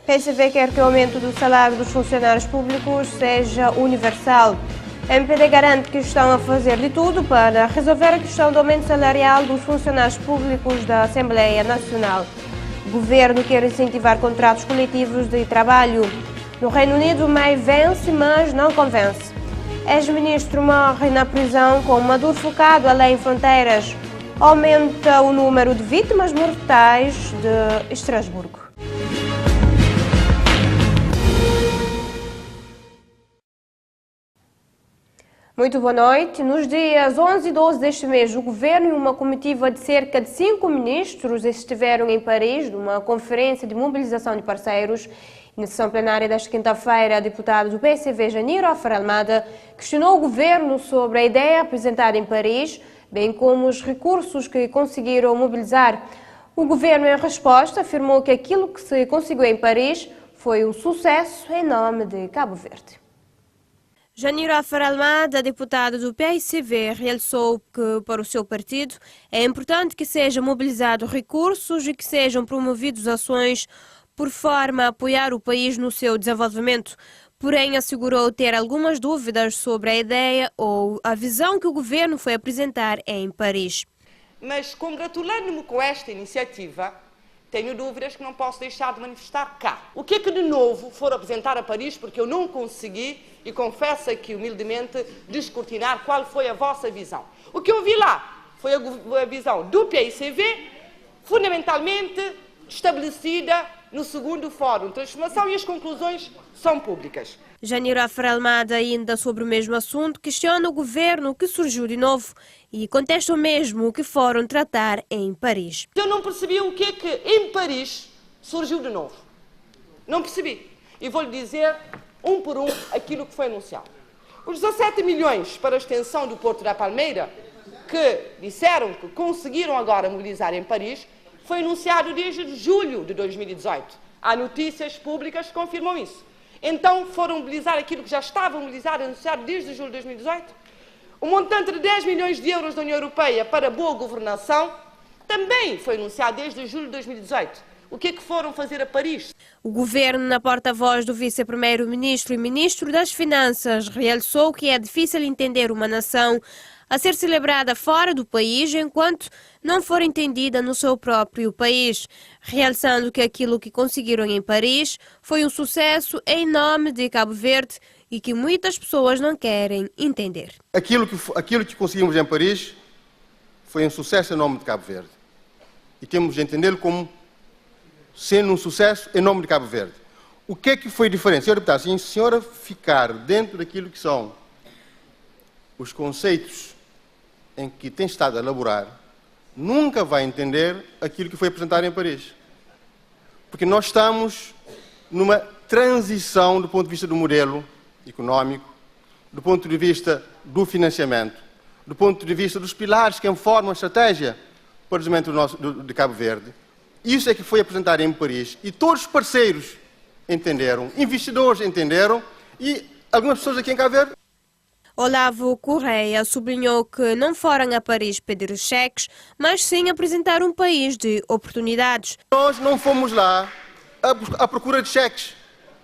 PSV quer que o aumento do salário dos funcionários públicos seja universal. A MPD garante que estão a fazer de tudo para resolver a questão do aumento salarial dos funcionários públicos da Assembleia Nacional. O governo quer incentivar contratos coletivos de trabalho. No Reino Unido, o MEI vence, mas não convence. Ex-ministro morre na prisão com Maduro focado além fronteiras. Aumenta o número de vítimas mortais de Estrasburgo. Muito boa noite. Nos dias 11 e 12 deste mês, o Governo e uma comitiva de cerca de 5 ministros estiveram em Paris numa conferência de mobilização de parceiros. Na sessão plenária desta quinta-feira, a deputada do PSV, Janiro Afaralmada, questionou o Governo sobre a ideia apresentada em Paris, bem como os recursos que conseguiram mobilizar. O Governo, em resposta, afirmou que aquilo que se conseguiu em Paris foi um sucesso em nome de Cabo Verde. Janiro Afaralmada, deputada do PSV, realçou que, para o seu partido, é importante que sejam mobilizados recursos e que sejam promovidas ações por forma a apoiar o país no seu desenvolvimento. Porém, assegurou ter algumas dúvidas sobre a ideia ou a visão que o governo foi apresentar em Paris. Mas, congratulando-me com esta iniciativa, tenho dúvidas que não posso deixar de manifestar cá. O que é que de novo for apresentar a Paris, porque eu não consegui, e confesso aqui humildemente, descortinar qual foi a vossa visão. O que eu vi lá foi a visão do PSV, fundamentalmente estabelecida no segundo Fórum de Transformação, e as conclusões são públicas. Janiro Afaralmada, ainda sobre o mesmo assunto, questiona o governo que surgiu de novo e contesta o mesmo que foram tratar em Paris. Eu não percebi o que é que em Paris surgiu de novo. Não percebi. E vou-lhe dizer, um por um, aquilo que foi anunciado. Os 17 milhões para a extensão do Porto da Palmeira, que disseram que conseguiram agora mobilizar em Paris, foi anunciado desde julho de 2018. Há notícias públicas que confirmam isso. Então foram mobilizar aquilo que já estava mobilizado, anunciado desde julho de 2018. O montante de 10 milhões de euros da União Europeia para boa governação também foi anunciado desde julho de 2018. O que é que foram fazer a Paris? O governo, na porta-voz do vice-primeiro-ministro e ministro das Finanças, realçou que é difícil entender uma nação a ser celebrada fora do país enquanto não for entendida no seu próprio país, realçando que aquilo que conseguiram em Paris foi um sucesso em nome de Cabo Verde e que muitas pessoas não querem entender. Aquilo que conseguimos em Paris foi um sucesso em nome de Cabo Verde. E temos de entendê-lo como sendo um sucesso em nome de Cabo Verde. O que é que foi diferente? Senhora deputada, se a senhora ficar dentro daquilo que são os conceitos em que tem estado a elaborar, nunca vai entender aquilo que foi apresentado em Paris. Porque nós estamos numa transição do ponto de vista do modelo económico, do ponto de vista do financiamento, do ponto de vista dos pilares que formam a estratégia para o desenvolvimento de Cabo Verde. Isso é que foi apresentado em Paris e todos os parceiros entenderam, investidores entenderam e algumas pessoas aqui em Cabo Verde. Olavo Correia sublinhou que não foram a Paris pedir os cheques, mas sim apresentar um país de oportunidades. Nós não fomos lá à procura de cheques,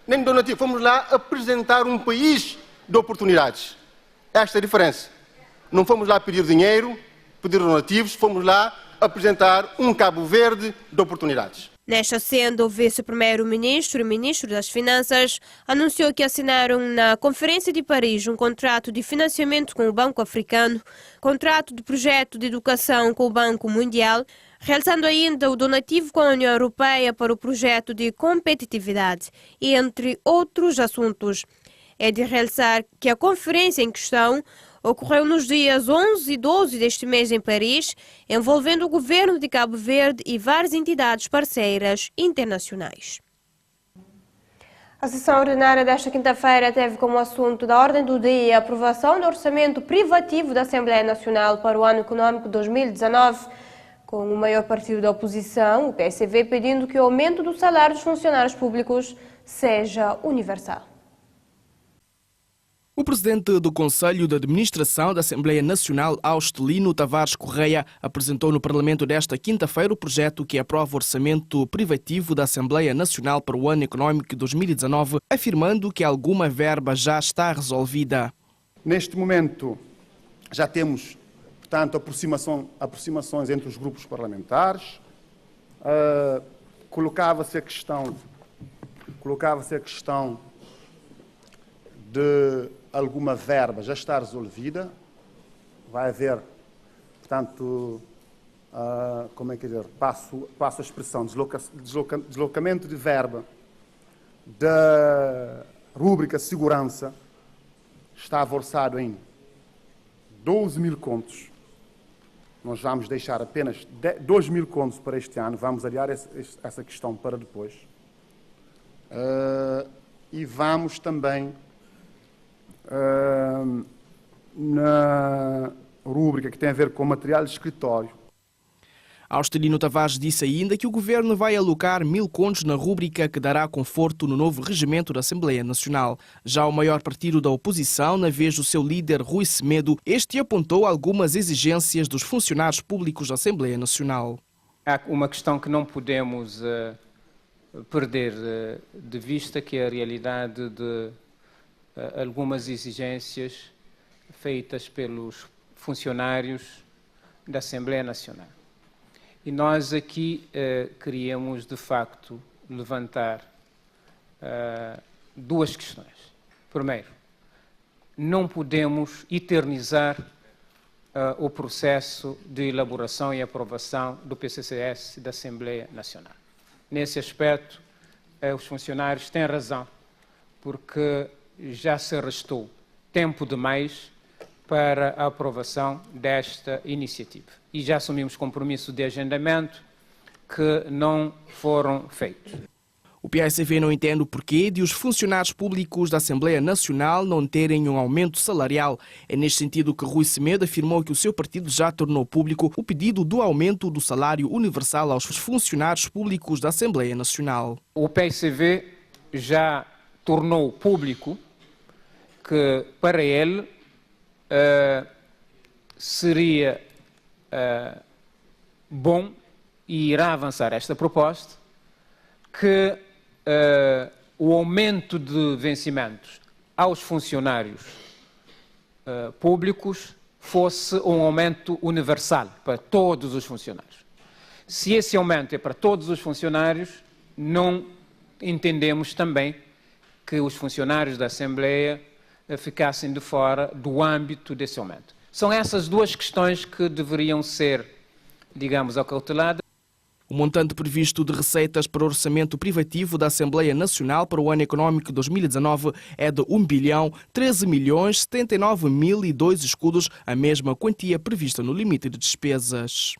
nem de donativo, fomos lá apresentar um país de oportunidades. Esta é a diferença. Não fomos lá pedir dinheiro, pedir donativos, fomos lá apresentar um Cabo Verde de oportunidades. Nesta senda, o vice-primeiro-ministro e ministro das Finanças anunciou que assinaram na Conferência de Paris um contrato de financiamento com o Banco Africano, contrato de projeto de educação com o Banco Mundial, realçando ainda o donativo com a União Europeia para o projeto de competitividade, entre outros assuntos. É de realçar que a conferência em questão ocorreu nos dias 11 e 12 deste mês em Paris, envolvendo o governo de Cabo Verde e várias entidades parceiras internacionais. A sessão ordinária desta quinta-feira teve como assunto da ordem do dia a aprovação do orçamento privativo da Assembleia Nacional para o ano econômico 2019, com o maior partido da oposição, o PSV, pedindo que o aumento do salário dos funcionários públicos seja universal. O presidente do Conselho de Administração da Assembleia Nacional, Austelino Tavares Correia, apresentou no Parlamento desta quinta-feira o projeto que aprova o orçamento privativo da Assembleia Nacional para o ano económico 2019, afirmando que alguma verba já está resolvida. Neste momento já temos, portanto, aproximações entre os grupos parlamentares. Colocava-se a questão de alguma verba já está resolvida. Vai haver, portanto, como é que dizer, passo a expressão, deslocamento de verba da rúbrica segurança, estava orçado em 12 mil contos. Nós vamos deixar apenas 2 mil contos para este ano, vamos adiar essa questão para depois. E vamos também na rúbrica que tem a ver com material de escritório. Austelino Tavares disse ainda que o governo vai alocar 1.000 contos na rúbrica que dará conforto no novo regimento da Assembleia Nacional. Já o maior partido da oposição, na vez do seu líder Rui Semedo, este apontou algumas exigências dos funcionários públicos da Assembleia Nacional. Há uma questão que não podemos perder de vista, que é a realidade de algumas exigências feitas pelos funcionários da Assembleia Nacional. E nós aqui queríamos, de facto, levantar duas questões. Primeiro, não podemos eternizar o processo de elaboração e aprovação do PCCS da Assembleia Nacional. Nesse aspecto, os funcionários têm razão, porque já se restou tempo demais para a aprovação desta iniciativa. E já assumimos compromisso de agendamento que não foram feitos. O PAICV não entende o porquê de os funcionários públicos da Assembleia Nacional não terem um aumento salarial. É neste sentido que Rui Semedo afirmou que o seu partido já tornou público o pedido do aumento do salário universal aos funcionários públicos da Assembleia Nacional. O PAICV já tornou público que, para ele, seria bom, e irá avançar esta proposta, que o aumento de vencimentos aos funcionários públicos fosse um aumento universal para todos os funcionários. Se esse aumento é para todos os funcionários, não entendemos também que os funcionários da Assembleia ficassem de fora do âmbito desse aumento. São essas duas questões que deveriam ser, digamos, acauteladas. O montante previsto de receitas para o orçamento privativo da Assembleia Nacional para o ano económico 2019 é de 1.013.079.002 escudos, a mesma quantia prevista no limite de despesas.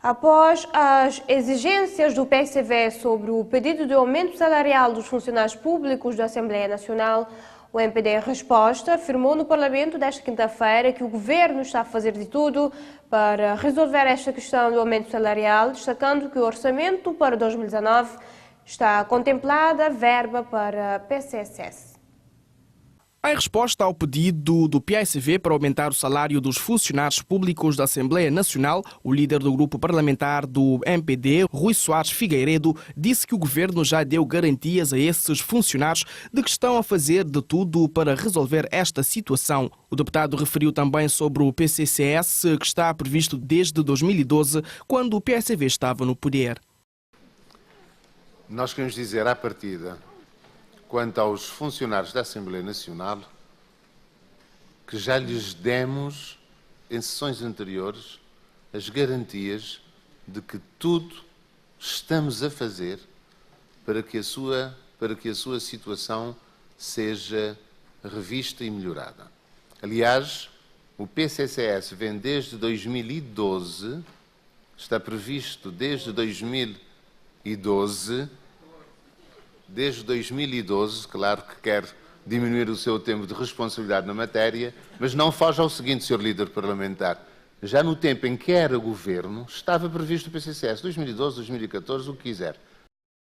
Após as exigências do PSV sobre o pedido de aumento salarial dos funcionários públicos da Assembleia Nacional, o MPD Resposta afirmou no Parlamento desta quinta-feira que o governo está a fazer de tudo para resolver esta questão do aumento salarial, destacando que o orçamento para 2019 está contemplada verba para PCSS. Em resposta ao pedido do PAICV para aumentar o salário dos funcionários públicos da Assembleia Nacional, o líder do grupo parlamentar do MPD, Rui Soares Figueiredo, disse que o governo já deu garantias a esses funcionários de que estão a fazer de tudo para resolver esta situação. O deputado referiu também sobre o PCCS, que está previsto desde 2012, quando o PAICV estava no poder. Nós queremos dizer à partida, quanto aos funcionários da Assembleia Nacional, que já lhes demos, em sessões anteriores, as garantias de que tudo estamos a fazer para que a sua situação seja revista e melhorada. Aliás, o PCCS vem desde 2012, está previsto desde 2012, claro que quer diminuir o seu tempo de responsabilidade na matéria, mas não foge ao seguinte, Sr. Líder Parlamentar. Já no tempo em que era governo, estava previsto o PCCS, 2012, 2014, o que quiser.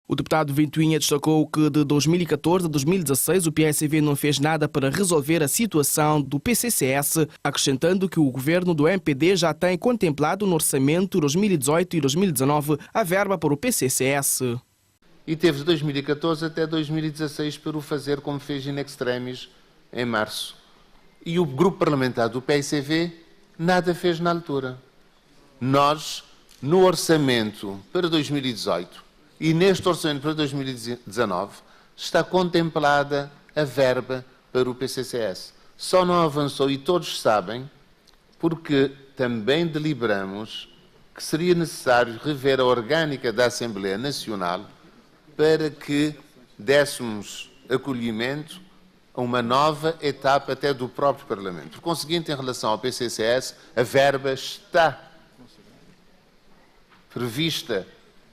O deputado Ventoinha destacou que de 2014 a 2016 o PSV não fez nada para resolver a situação do PCCS, acrescentando que o governo do MPD já tem contemplado no orçamento 2018 e 2019 a verba para o PCCS. E teve de 2014 até 2016 para o fazer como fez in extremis em março. E o grupo parlamentar do PSV nada fez na altura. Nós, no orçamento para 2018 e neste orçamento para 2019, está contemplada a verba para o PCCS. Só não avançou, e todos sabem, porque também deliberamos que seria necessário rever a orgânica da Assembleia Nacional para que dessemos acolhimento a uma nova etapa até do próprio Parlamento. Por conseguinte, em relação ao PCCS, a verba está prevista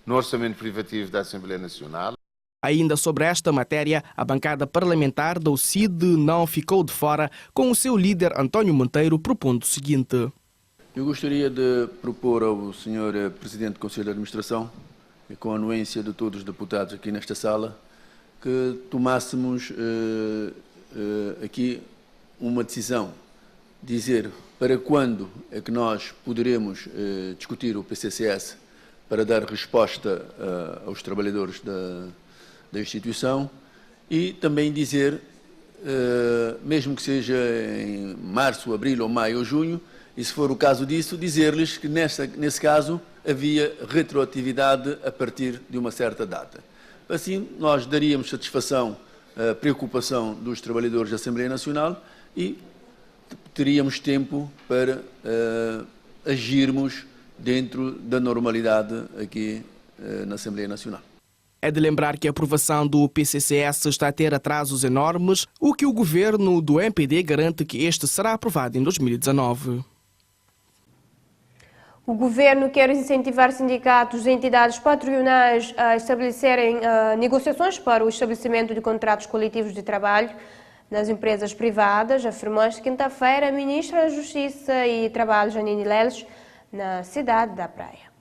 no orçamento privativo da Assembleia Nacional. Ainda sobre esta matéria, a bancada parlamentar do CID não ficou de fora, com o seu líder António Monteiro propondo o seguinte. Eu gostaria de propor ao Sr. Presidente do Conselho de Administração, e com a anuência de todos os deputados aqui nesta sala, que tomássemos aqui uma decisão, dizer para quando é que nós poderemos discutir o PCCS para dar resposta aos trabalhadores da instituição, e também dizer, mesmo que seja em março, abril ou maio ou junho, e se for o caso disso, dizer-lhes que nesse caso havia retroatividade a partir de uma certa data. Assim, nós daríamos satisfação à preocupação dos trabalhadores da Assembleia Nacional e teríamos tempo para agirmos dentro da normalidade aqui na Assembleia Nacional. É de lembrar que a aprovação do PCCS está a ter atrasos enormes, o que o governo do MPD garante que este será aprovado em 2019. O governo quer incentivar sindicatos e entidades patronais a estabelecerem negociações para o estabelecimento de contratos coletivos de trabalho nas empresas privadas, afirmou esta quinta-feira a ministra da Justiça e Trabalho, Janine Leles, na cidade da Praia.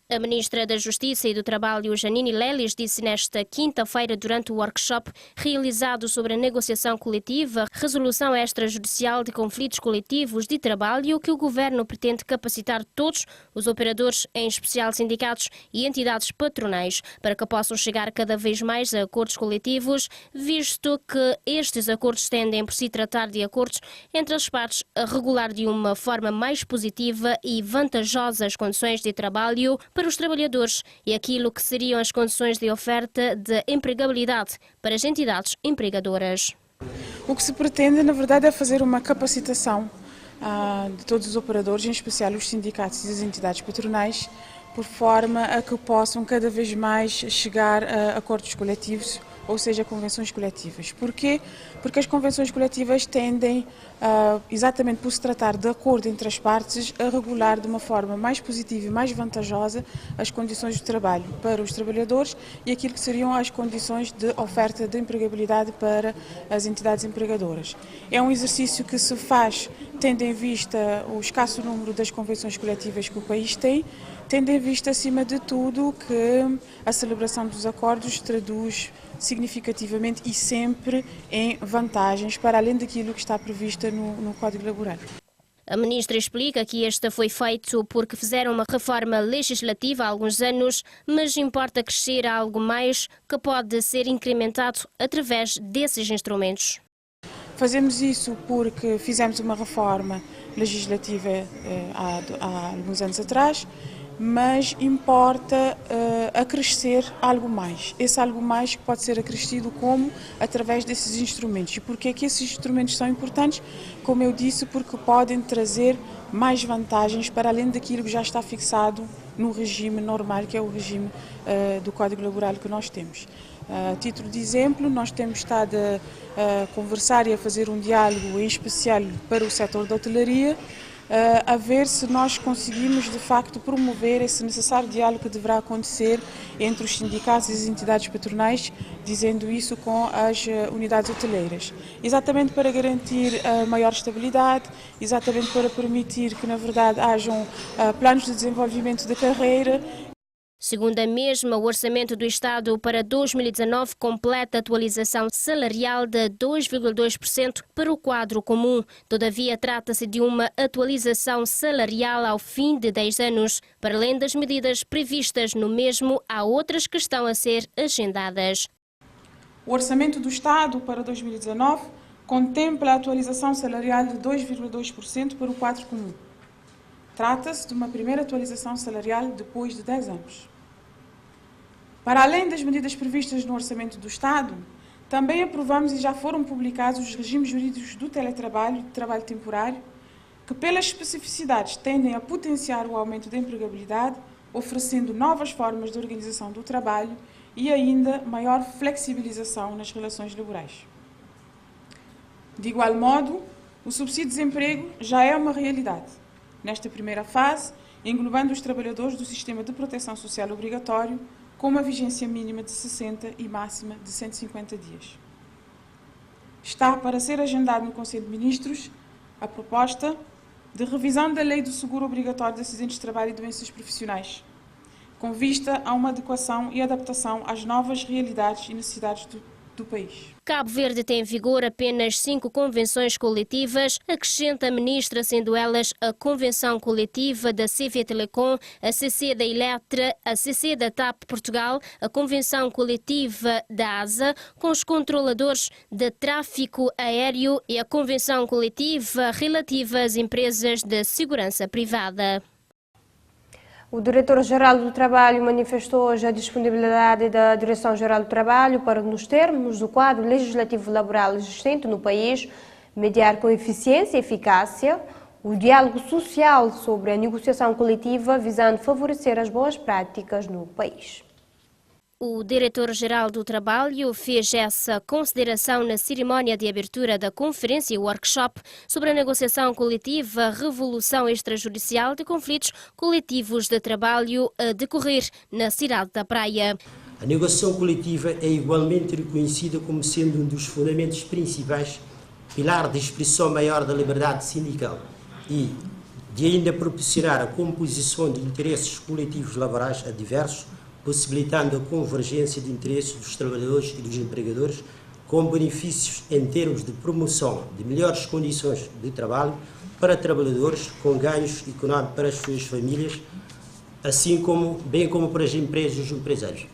A ministra da Justiça e do Trabalho, Janine Leles, disse nesta quinta-feira durante o workshop realizado sobre a negociação coletiva, resolução extrajudicial de conflitos coletivos de trabalho, que o governo pretende capacitar todos os operadores, em especial sindicatos e entidades patronais, para que possam chegar cada vez mais a acordos coletivos, visto que estes acordos tendem por si tratar de acordos entre as partes a regular de uma forma mais positiva e vantajosa as condições de trabalho para os trabalhadores e aquilo que seriam as condições de oferta de empregabilidade para as entidades empregadoras. O que se pretende, na verdade, é fazer uma capacitação de todos os operadores, em especial os sindicatos e as entidades patronais, por forma a que possam cada vez mais chegar a acordos coletivos, ou seja, convenções coletivas. Porquê? Porque as convenções coletivas tendem, exatamente por se tratar de acordo entre as partes, a regular de uma forma mais positiva e mais vantajosa as condições de trabalho para os trabalhadores e aquilo que seriam as condições de oferta de empregabilidade para as entidades empregadoras. É um exercício que se faz tendo em vista o escasso número das convenções coletivas que o país tem, tendo em vista, acima de tudo, que a celebração dos acordos traduz significativamente e sempre em vantagens para além daquilo que está previsto no Código Laboral. A ministra explica que este foi feito porque fizeram uma reforma legislativa há alguns anos, mas importa crescer a algo mais que pode ser incrementado através desses instrumentos. Fazemos isso porque fizemos uma reforma legislativa há alguns anos atrás, mas importa acrescer algo mais. Esse algo mais que pode ser acrescido como? Através desses instrumentos. E porquê que esses instrumentos são importantes? Como eu disse, porque podem trazer mais vantagens para além daquilo que já está fixado no regime normal, que é o regime do Código Laboral que nós temos. A título de exemplo, nós temos estado a conversar e a fazer um diálogo em especial para o setor da hotelaria, a ver se nós conseguimos de facto promover esse necessário diálogo que deverá acontecer entre os sindicatos e as entidades patronais, dizendo isso com as unidades hoteleiras. Exatamente para garantir a maior estabilidade, exatamente para permitir que na verdade hajam planos de desenvolvimento da carreira Segundo a mesma, o Orçamento do Estado para 2019 completa a atualização salarial de 2,2% para o quadro comum. Todavia, trata-se de uma atualização salarial ao fim de 10 anos. Para além das medidas previstas no mesmo, há outras que estão a ser agendadas. O Orçamento do Estado para 2019 contempla a atualização salarial de 2,2% para o quadro comum. Trata-se de uma primeira atualização salarial depois de 10 anos. Para além das medidas previstas no Orçamento do Estado, também aprovamos e já foram publicados os regimes jurídicos do teletrabalho e do trabalho temporário, que pelas especificidades tendem a potenciar o aumento da empregabilidade, oferecendo novas formas de organização do trabalho e ainda maior flexibilização nas relações laborais. De igual modo, o subsídio de desemprego já é uma realidade. Nesta primeira fase, englobando os trabalhadores do sistema de proteção social obrigatório, com uma vigência mínima de 60 e máxima de 150 dias. Está para ser agendado no Conselho de Ministros a proposta de revisão da Lei do Seguro Obrigatório de Acidentes de Trabalho e Doenças Profissionais, com vista a uma adequação e adaptação às novas realidades e necessidades do país. Cabo Verde tem em vigor apenas 5 convenções coletivas, acrescenta a ministra, sendo elas a Convenção Coletiva da CV Telecom, a CC da Eletra, a CC da TAP Portugal, a Convenção Coletiva da ASA, com os controladores de tráfico aéreo e a Convenção Coletiva relativa às empresas de segurança privada. O Diretor-Geral do Trabalho manifestou hoje a disponibilidade da Direção-Geral do Trabalho para, nos termos do quadro legislativo laboral existente no país, mediar com eficiência e eficácia o diálogo social sobre a negociação coletiva, visando favorecer as boas práticas no país. O Diretor-Geral do Trabalho fez essa consideração na cerimónia de abertura da conferência workshop sobre a negociação coletiva, revolução extrajudicial de conflitos coletivos de trabalho a decorrer na cidade da Praia. A negociação coletiva é igualmente reconhecida como sendo um dos fundamentos principais, pilar de expressão maior da liberdade sindical e de ainda proporcionar a composição de interesses coletivos laborais adversos, possibilitando a convergência de interesses dos trabalhadores e dos empregadores, com benefícios em termos de promoção de melhores condições de trabalho para trabalhadores, com ganhos económicos para as suas famílias, bem como para as empresas e os empresários.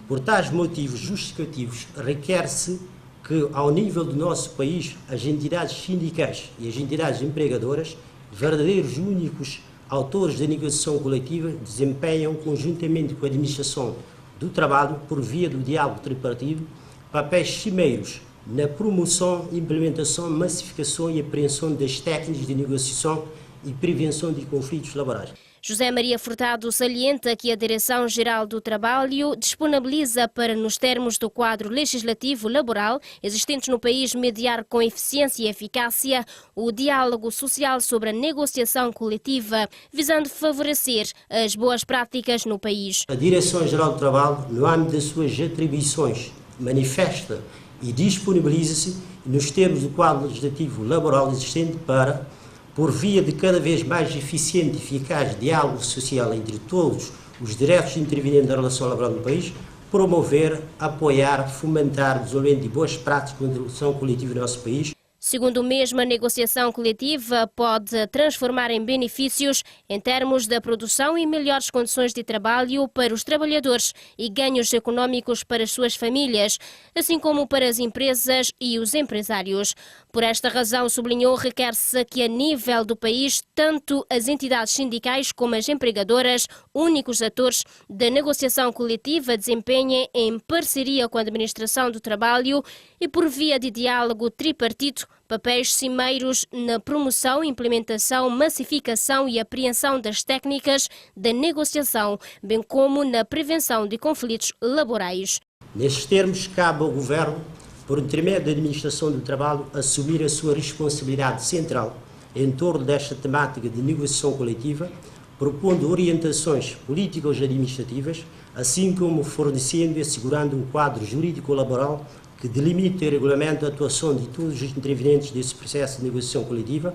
Por tais motivos justificativos, requer-se que, ao nível do nosso país, as entidades sindicais e as entidades empregadoras, verdadeiros únicos autores da negociação coletiva, desempenham, conjuntamente com a administração do trabalho, por via do diálogo tripartido, papéis cimeiros na promoção, implementação, massificação e apreensão das técnicas de negociação e prevenção de conflitos laborais. José Maria Furtado salienta que a Direção-Geral do Trabalho disponibiliza para, nos termos do quadro legislativo laboral existentes no país, mediar com eficiência e eficácia o diálogo social sobre a negociação coletiva, visando favorecer as boas práticas no país. A Direção-Geral do Trabalho, no âmbito das suas atribuições, manifesta e disponibiliza-se, nos termos do quadro legislativo laboral existente, para, por via de cada vez mais eficiente e eficaz diálogo social entre todos os diretos intervenientes na relação laboral no país, promover, apoiar, fomentar o desenvolvimento de boas práticas de negociação coletiva no nosso país. Segundo o mesmo, a negociação coletiva pode transformar em benefícios em termos da produção e melhores condições de trabalho para os trabalhadores e ganhos económicos para as suas famílias, assim como para as empresas e os empresários. Por esta razão, sublinhou, requer-se que a nível do país, tanto as entidades sindicais como as empregadoras, únicos atores da negociação coletiva, desempenhem em parceria com a administração do trabalho e por via de diálogo tripartito papéis cimeiros na promoção, implementação, massificação e apreensão das técnicas de negociação, bem como na prevenção de conflitos laborais. Nestes termos, cabe ao Governo, por intermédio da Administração do Trabalho, assumir a sua responsabilidade central em torno desta temática de negociação coletiva, propondo orientações políticas e administrativas, assim como fornecendo e assegurando um quadro jurídico-laboral que delimite e regulamente a atuação de todos os intervenientes desse processo de negociação coletiva,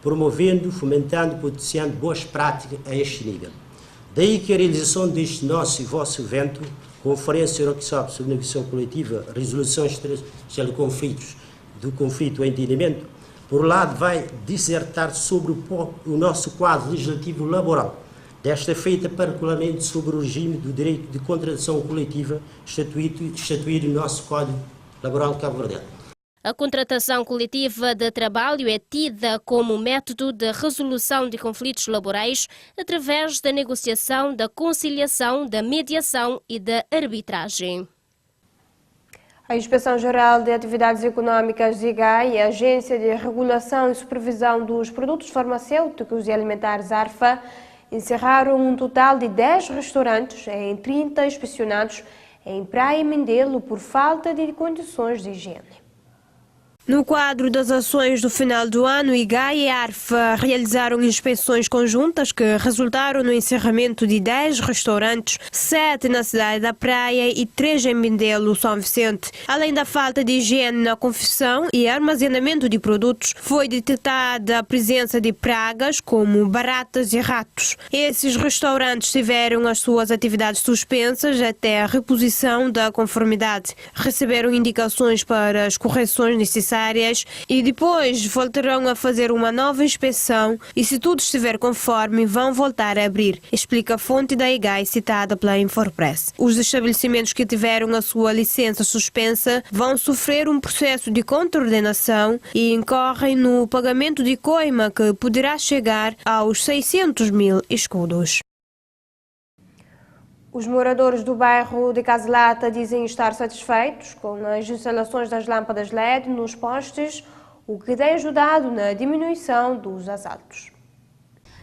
promovendo, fomentando e potenciando boas práticas a este nível. Daí que a realização deste nosso e vosso evento, Conferência Workshop sobre Negociação Coletiva, Resolução Estratégica de Conflitos, do conflito e entendimento, por um lado vai dissertar sobre o nosso quadro legislativo laboral, desta feita particularmente sobre o regime do direito de contratação coletiva instituído no nosso Código Laboral cabo-verdiano. A contratação coletiva de trabalho é tida como método de resolução de conflitos laborais através da negociação, da conciliação, da mediação e da arbitragem. A Inspeção-Geral de Atividades Econômicas, IGAI, e a Agência de Regulação e Supervisão dos Produtos Farmacêuticos e Alimentares, ARFA, encerraram um total de 10 restaurantes em 30 inspecionados em Praia e Mindelo por falta de condições de higiene. No quadro das ações do final do ano, IGAI e ARFA realizaram inspeções conjuntas que resultaram no encerramento de 10 restaurantes, 7 na cidade da Praia e 3 em Mindelo, São Vicente. Além da falta de higiene na confecção e armazenamento de produtos, foi detectada a presença de pragas como baratas e ratos. Esses restaurantes tiveram as suas atividades suspensas até a reposição da conformidade. Receberam indicações para as correções necessárias e depois voltarão a fazer uma nova inspeção e, se tudo estiver conforme, vão voltar a abrir, explica a fonte da IGAI citada pela Infopress. Os estabelecimentos que tiveram a sua licença suspensa vão sofrer um processo de contraordenação e incorrem no pagamento de coima que poderá chegar aos 600 mil escudos. Os moradores do bairro de Caselata dizem estar satisfeitos com as instalações das lâmpadas LED nos postes, o que tem ajudado na diminuição dos assaltos.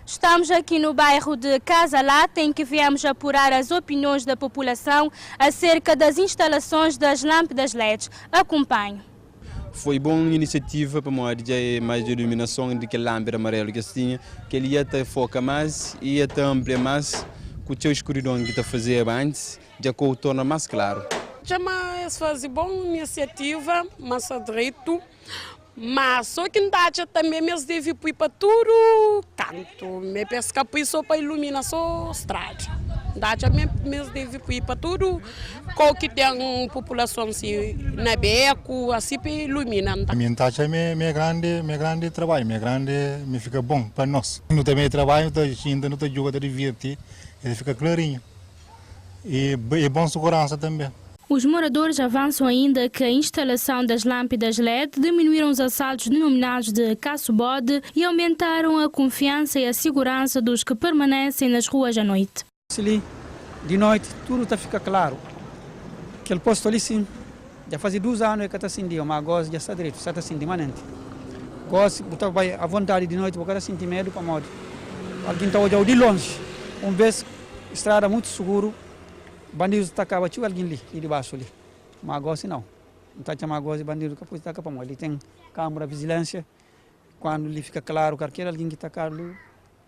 Estamos aqui no bairro de Caselata, em que viemos apurar as opiniões da população acerca das instalações das lâmpadas LED. Acompanhe. Foi boa iniciativa para mais de iluminação do que a lâmpada amarela que tinha, que ele ia te focar mais e ia te ampliar mais. Com o escuridão que está fazendo antes, já torna mais claro. Já mais fazer boa iniciativa, mais direito, mas só que não dá também mesmo deve ir para tudo canto, me pesca só para iluminar só a estrada. Dá mesmo deve ir para tudo, qual que tem população assim, na beco, assim para iluminar. A minha taxa é grande trabalho, me fica bom para nós. No também trabalho, ainda não está jogando a divertir. Ele fica clarinho e é bom segurança também. Os moradores avançam ainda que a instalação das lâmpadas LED diminuíram os assaltos denominados de caço-bode e aumentaram a confiança e a segurança dos que permanecem nas ruas à noite. Ali, de noite, tudo fica claro. Aquele posto ali, sim, já faz 2 anos que está assim, mas agora já está direito, está assim, permanente. Gosto, vai à vontade de noite, porque está sentir medo para morrer. Alguém está olhando de longe. Vez, estrada muito seguro, bandidos acabam de alguém ali de baixo ali. Mas agora não. Não está chamando agora de bandido que está acabando. Ele tem câmera de vigilância. Quando ele fica claro que aquele alguém que está caro,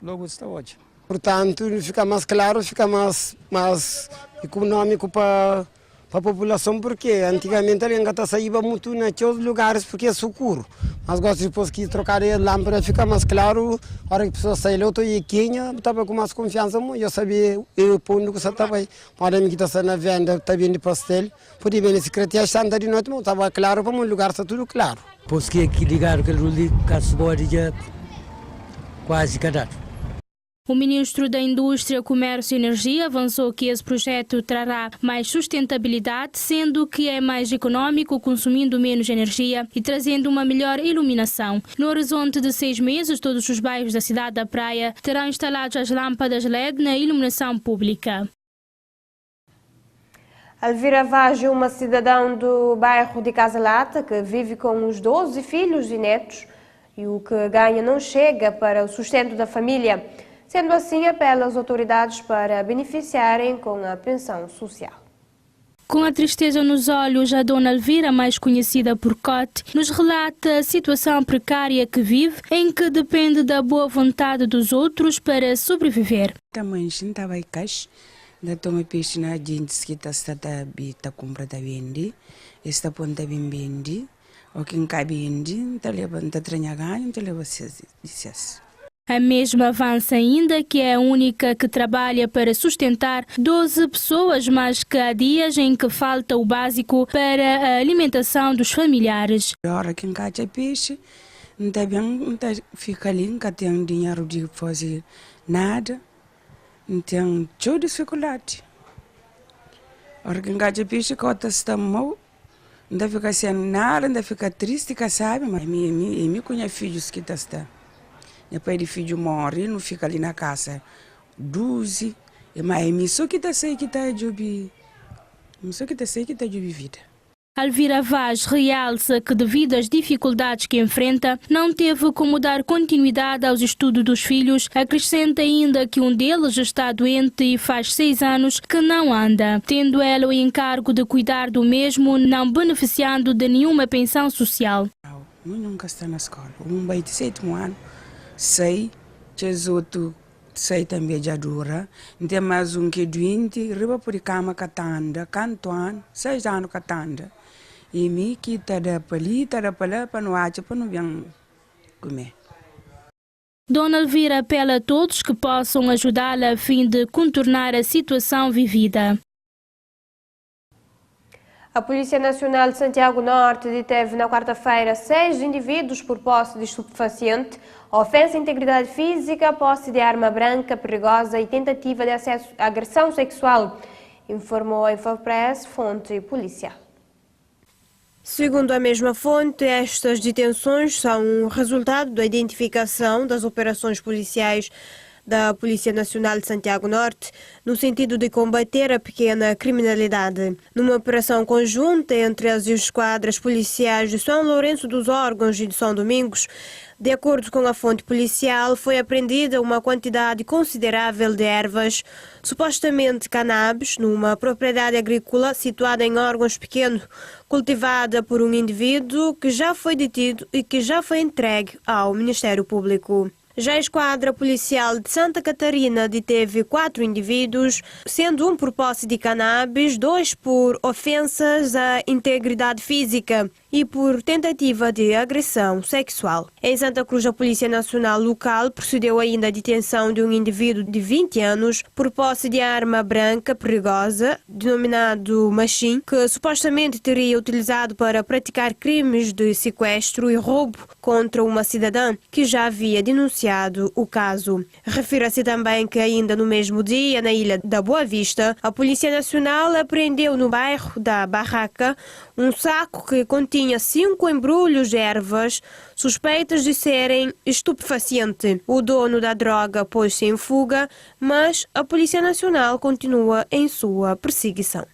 logo está hoje. Portanto, fica mais claro, fica mais econômico para a população, porque antigamente ele ainda saía muito naqueles lugares porque é seguro. Mas agora depois que trocar a lâmpada fica mais claro, a hora que a pessoa sai lá, eu estava com mais confiança, eu sabia o ponto que você estava aí. Para mim que está na venda, está vindo de pastel, podia vir na secretaria, está de noite, mas estava claro, para um lugar está tudo claro. Depois que ligaram aquele rolo, já quase cadado. O ministro da Indústria, Comércio e Energia avançou que esse projeto trará mais sustentabilidade, sendo que é mais econômico, consumindo menos energia e trazendo uma melhor iluminação. No horizonte de 6 meses, todos os bairros da cidade da Praia terão instaladas as lâmpadas LED na iluminação pública. Alvira Vaz é uma cidadã do bairro de Caselata que vive com os 12 filhos e netos e o que ganha não chega para o sustento da família. Sendo assim, apela às autoridades para beneficiarem com a pensão social. Com a tristeza nos olhos, a dona Alvira, mais conhecida por Cote, nos relata a situação precária que vive, em que depende da boa vontade dos outros para sobreviver. Também estava em caixa, da toma peixe na gente que está comprando vende, está ponta bem vende, o que não cabe vende, está levando a tranha ganho, está levando A mesma avança ainda que é a única que trabalha para sustentar 12 pessoas, mas que há dias em que falta o básico para a alimentação dos familiares. Agora quem caça peixe, não fica ali, não tem dinheiro de fazer nada, não tem dificuldade. Agora quem caça peixe, cota está mal, não fica sem nada, não fica triste, sabe? Mas eu conheço filhos que estão. Depois de filho morre, não fica ali na casa 12, mas só que está sei que está de vida. Alvira Vaz realça que, devido às dificuldades que enfrenta, não teve como dar continuidade aos estudos dos filhos. Acrescenta ainda que um deles está doente e faz 6 anos que não anda, tendo ela o encargo de cuidar do mesmo, não beneficiando de nenhuma pensão social. Eu nunca está na escola. Vai de 7 anos. Sei, outro sei também já dura. Tem mais que é doente, riba por cama catanda, cantoan, 6 anos catanda. E me que tá da palita, para não achar, para não vir comer. Dona Elvira apela a todos que possam ajudá-la a fim de contornar a situação vivida. A Polícia Nacional de Santiago Norte deteve na quarta-feira 6 indivíduos por posse de estupefaciente, ofensa à integridade física, posse de arma branca perigosa e tentativa de acesso à agressão sexual, informou a Infopress, fonte policial. Segundo a mesma fonte, estas detenções são um resultado da identificação das operações policiais da Polícia Nacional de Santiago Norte, no sentido de combater a pequena criminalidade. Numa operação conjunta entre as esquadras policiais de São Lourenço dos Órgãos e de São Domingos, de acordo com a fonte policial, foi apreendida uma quantidade considerável de ervas, supostamente cannabis, numa propriedade agrícola situada em Órgãos Pequeno, cultivada por um indivíduo que já foi detido e que já foi entregue ao Ministério Público. Já a Esquadra Policial de Santa Catarina deteve 4 indivíduos, sendo um por posse de cannabis, 2 por ofensas à integridade física e por tentativa de agressão sexual. Em Santa Cruz, a Polícia Nacional local procedeu ainda à detenção de um indivíduo de 20 anos por posse de arma branca perigosa, denominado machim, que supostamente teria utilizado para praticar crimes de sequestro e roubo contra uma cidadã que já havia denunciado o caso. Refira-se também que ainda no mesmo dia, na ilha da Boa Vista, a Polícia Nacional apreendeu no bairro da Barraca um saco que continha 5 embrulhos de ervas suspeitas de serem estupefaciente. O dono da droga pôs-se em fuga, mas a Polícia Nacional continua em sua perseguição.